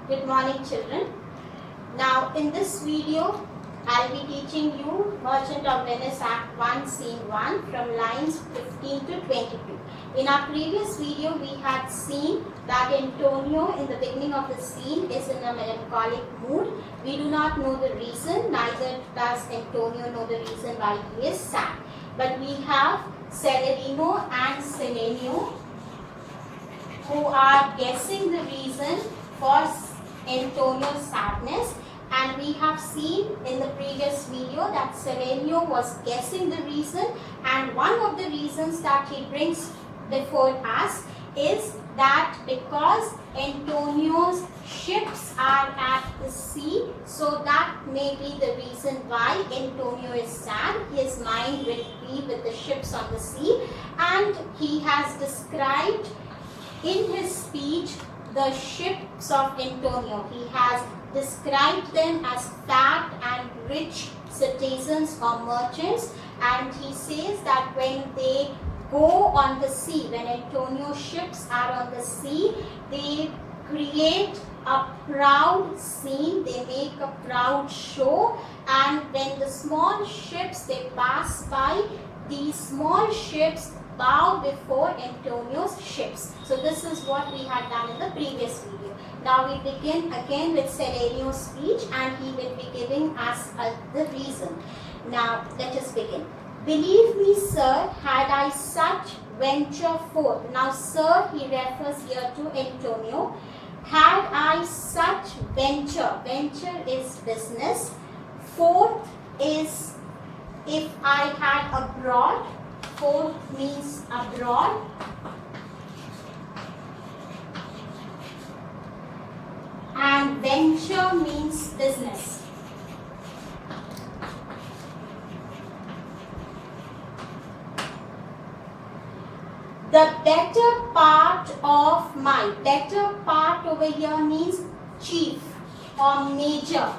Good morning, children. Now in this video I'll be teaching you Merchant of Venice Act 1 Scene 1 from lines 15 to 22. In our previous video we had seen that Antonio in the beginning of the scene is in a melancholic mood. We do not know the reason, neither does Antonio know the reason why he is sad. But we have Celerino and Selenio who are guessing the reason for Antonio's sadness, and we have seen in the previous video that Selenio was guessing the reason, and one of the reasons that he brings before us is that because Antonio's ships are at the sea, so that may be the reason why Antonio is sad. His mind will be with the ships on the sea, and he has described in his speech the ships of Antonio. He has described them as fat and rich citizens or merchants, and he says that when they go on the sea, when Antonio's ships are on the sea, they create a proud scene, they make a proud show, and when the small ships they pass by, these small ships bow before Antonio's ships. So this is what we had done in the previous video. Now we begin again with Selenio's speech, and he will be giving us the reason. Now let us begin. Believe me, sir, had I such venture forth. Now sir, he refers here to Antonio. Had I such venture, venture is business. Forth is if I had abroad. Forth means abroad. And venture means business. The better part of my, better part over here means chief or major.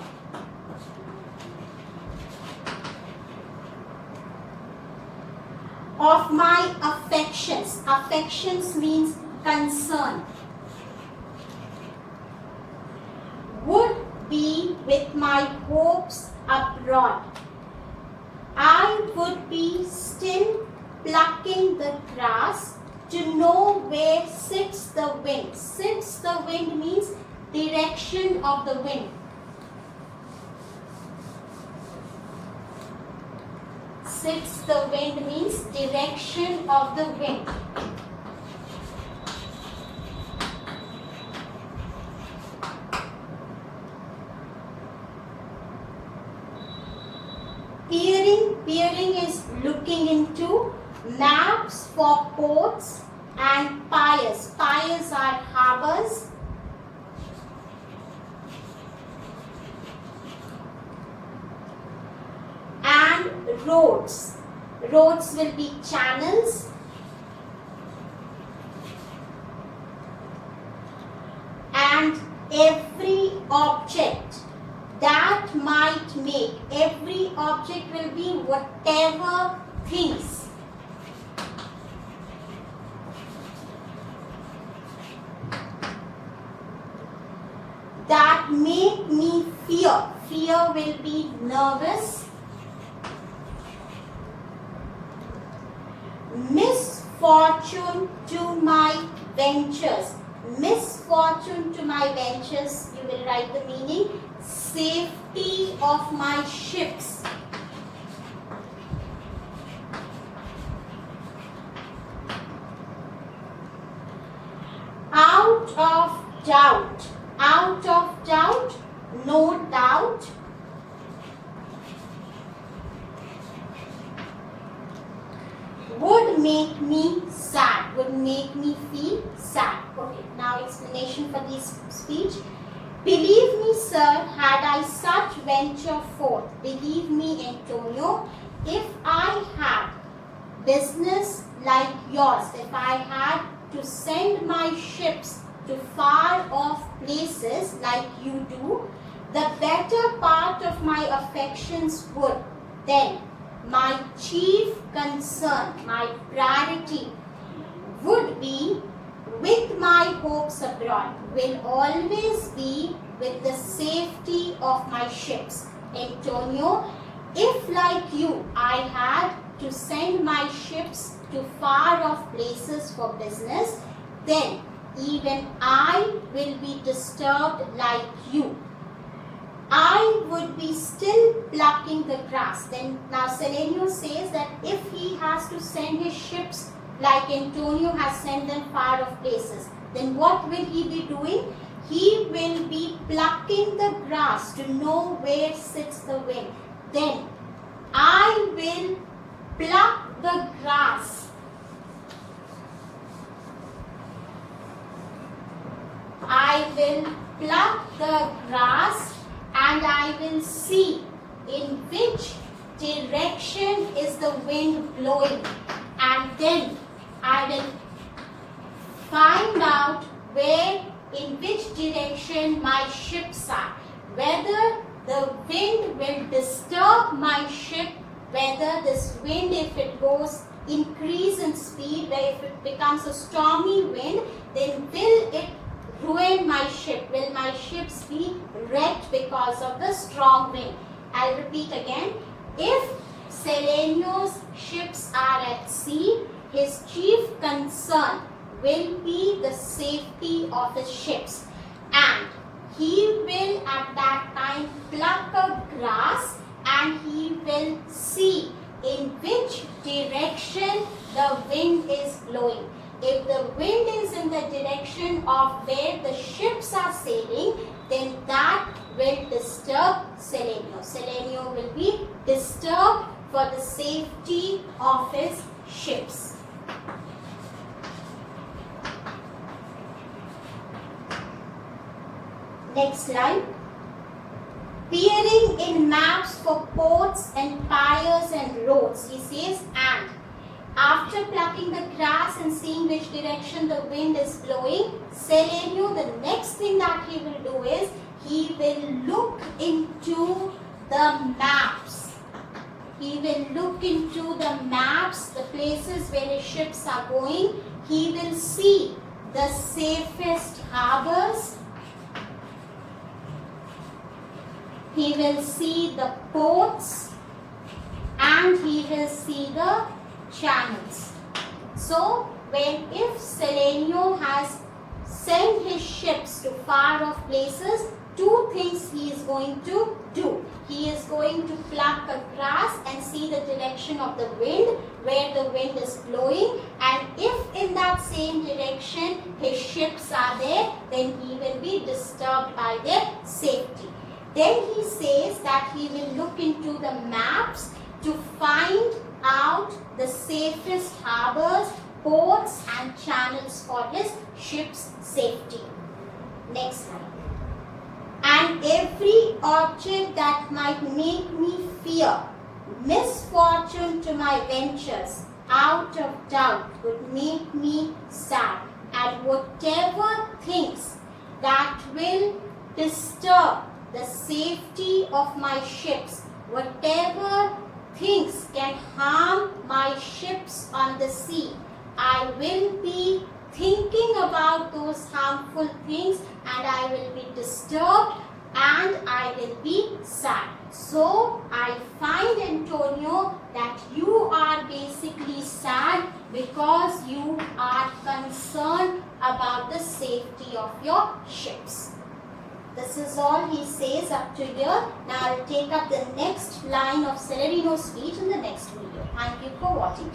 Of my affections. Affections means concern. Would be with my hopes abroad. I would be still plucking the grass to know where sits the wind. Sits the wind means direction of the wind. Sits the wind means direction of the wind. Peering, peering is looking into. Maps for ports and piers. Piers are harbors. And roads. Roads will be channels. And every object that might make. Every object will be whatever things that make me fear. Fear will be nervous. Misfortune to my ventures. Misfortune to my ventures, you will write the meaning. Safety of my ships. Out of doubt. Out of doubt, no doubt. Would make me sad. Would make me feel sad. Okay, now explanation for this speech. Believe me, sir, had I such venture forth. Believe me, Antonio, if I had business like yours, if I had to send my ships to far off places like you do, the better part of my affections would then my chief concern, my priority would be with my hopes abroad will always be with the safety of my ships. Antonio, if like you I had to send my ships to far off places for business, then even I will be disturbed like you. I would be still plucking the grass. Then now Selenio says that if he has to send his ships like Antonio has sent them far off places, then what will he be doing? He will be plucking the grass to know where sits the wind. Then I will pluck the grass. I will pluck the grass and I will see in which direction is the wind blowing, and then I will find out where, in which direction my ships are, whether the wind will disturb my ship, whether this wind, if it goes increase in speed, where if it becomes a stormy wind, then will it ruin my ship? Will my ships be wrecked because of the strong wind? I'll repeat again. If Selenio's ships are at sea, his chief concern will be the safety of his ships, and he will at that time pluck a grass and he will see in which direction the wind is blowing. If the wind is in the direction of where the ships are sailing, then that will disturb Selenio. Selenio will be disturbed for the safety of his ships. Next slide. Peering in maps for ports and piers and roads, he says, and after plucking the grass and seeing which direction the wind is blowing, Selenio, the next thing that he will do is he will look into the maps. He will look into the maps, the places where his ships are going. He will see the safest harbors. He will see the ports and he will see the channels. So, if Selenio has sent his ships to far off places, two things he is going to do. He is going to pluck the grass and see the direction of the wind, where the wind is blowing, and if in that same direction his ships are there, then he will be disturbed by their safety. Then he says that he will look into the maps to find out the safest harbors, ports and channels for his ship's safety. Next slide. And every object that might make me fear misfortune to my ventures, out of doubt, would make me sad. And whatever things that will disturb the safety of my ships, whatever things can harm my ships on the sea, I will be thinking about those harmful things and I will be disturbed and I will be sad. So I find, Antonio, that you are basically sad because you are concerned about the safety of your ships. This is all he says up to here. Now I will take up the next line of Celerino's speech in the next video. Thank you for watching.